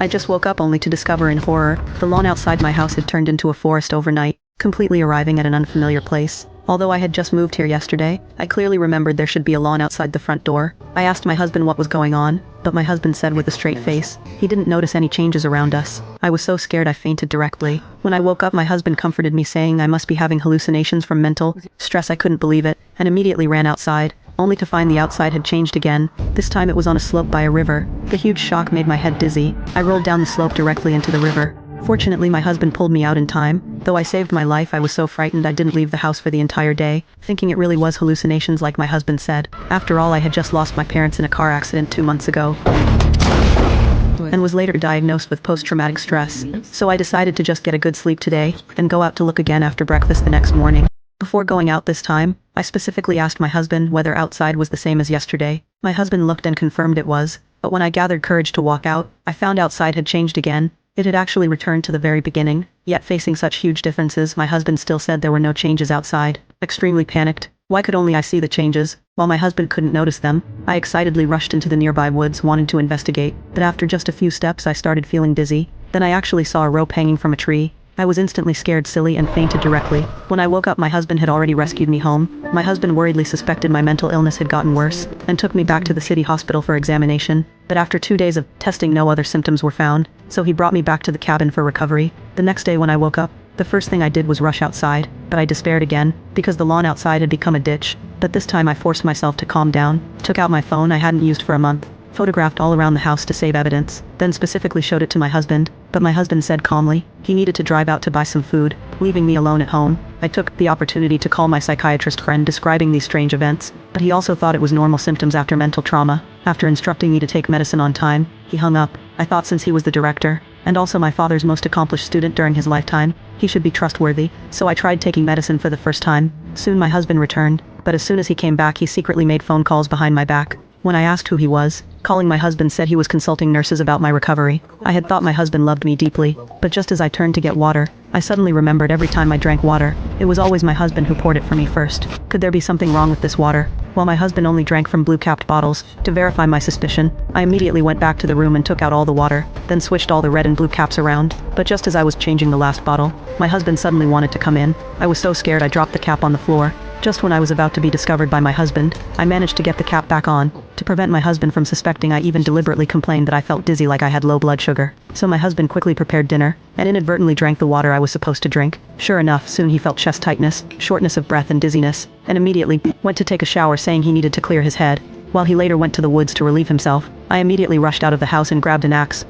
I just woke up only to discover in horror, the lawn outside my house had turned into a forest overnight, completely arriving at an unfamiliar place. Although I had just moved here yesterday, I clearly remembered there should be a lawn outside the front door. I asked my husband what was going on, but my husband said with a straight face, he didn't notice any changes around us. I was so scared I fainted directly. When I woke up, my husband comforted me, saying I must be having hallucinations from mental stress. I couldn't believe it, and immediately ran outside, only to find the outside had changed again. This time it was on a slope by a river. The huge shock made my head dizzy. I rolled down the slope directly into the river. Fortunately, my husband pulled me out in time. Though I saved my life, I was so frightened I didn't leave the house for the entire day, thinking it really was hallucinations like my husband said. After all, I had just lost my parents in a car accident 2 months ago and was later diagnosed with post-traumatic stress. So I decided to just get a good sleep today, then go out to look again after breakfast the next morning. Before going out this time, I specifically asked my husband whether outside was the same as yesterday. My husband looked and confirmed it was, but when I gathered courage to walk out, I found outside had changed again. It had actually returned to the very beginning, yet facing such huge differences, my husband still said there were no changes outside. Extremely panicked. Why could only I see the changes, while my husband couldn't notice them? I excitedly rushed into the nearby woods, wanting to investigate, but after just a few steps I started feeling dizzy. Then I actually saw a rope hanging from a tree. I was instantly scared silly and fainted directly. When I woke up, my husband had already rescued me home. My husband worriedly suspected my mental illness had gotten worse, and took me back to the city hospital for examination. But after 2 days of testing, no other symptoms were found, so he brought me back to the cabin for recovery. The next day when I woke up, the first thing I did was rush outside, but I despaired again, because the lawn outside had become a ditch. But this time I forced myself to calm down, took out my phone I hadn't used for a month, photographed all around the house to save evidence, then specifically showed it to my husband, but my husband said calmly he needed to drive out to buy some food, leaving me alone at home. I took the opportunity to call my psychiatrist friend describing these strange events, but he also thought it was normal symptoms after mental trauma. After instructing me to take medicine on time, he hung up. I thought since he was the director, and also my father's most accomplished student during his lifetime, he should be trustworthy, so I tried taking medicine for the first time. Soon my husband returned, but as soon as he came back he secretly made phone calls behind my back. When I asked who he was, calling my husband said he was consulting nurses about my recovery. I had thought my husband loved me deeply, but just as I turned to get water, I suddenly remembered every time I drank water, it was always my husband who poured it for me first. Could there be something wrong with this water? While my husband only drank from blue-capped bottles, to verify my suspicion, I immediately went back to the room and took out all the water, then switched all the red and blue caps around. But just as I was changing the last bottle, my husband suddenly wanted to come in. I was so scared I dropped the cap on the floor. Just when I was about to be discovered by my husband, I managed to get the cap back on. To prevent my husband from suspecting, I even deliberately complained that I felt dizzy like I had low blood sugar. So my husband quickly prepared dinner, and inadvertently drank the water I was supposed to drink. Sure enough, soon he felt chest tightness, shortness of breath and dizziness, and immediately went to take a shower, saying he needed to clear his head. While he later went to the woods to relieve himself, I immediately rushed out of the house and grabbed an axe.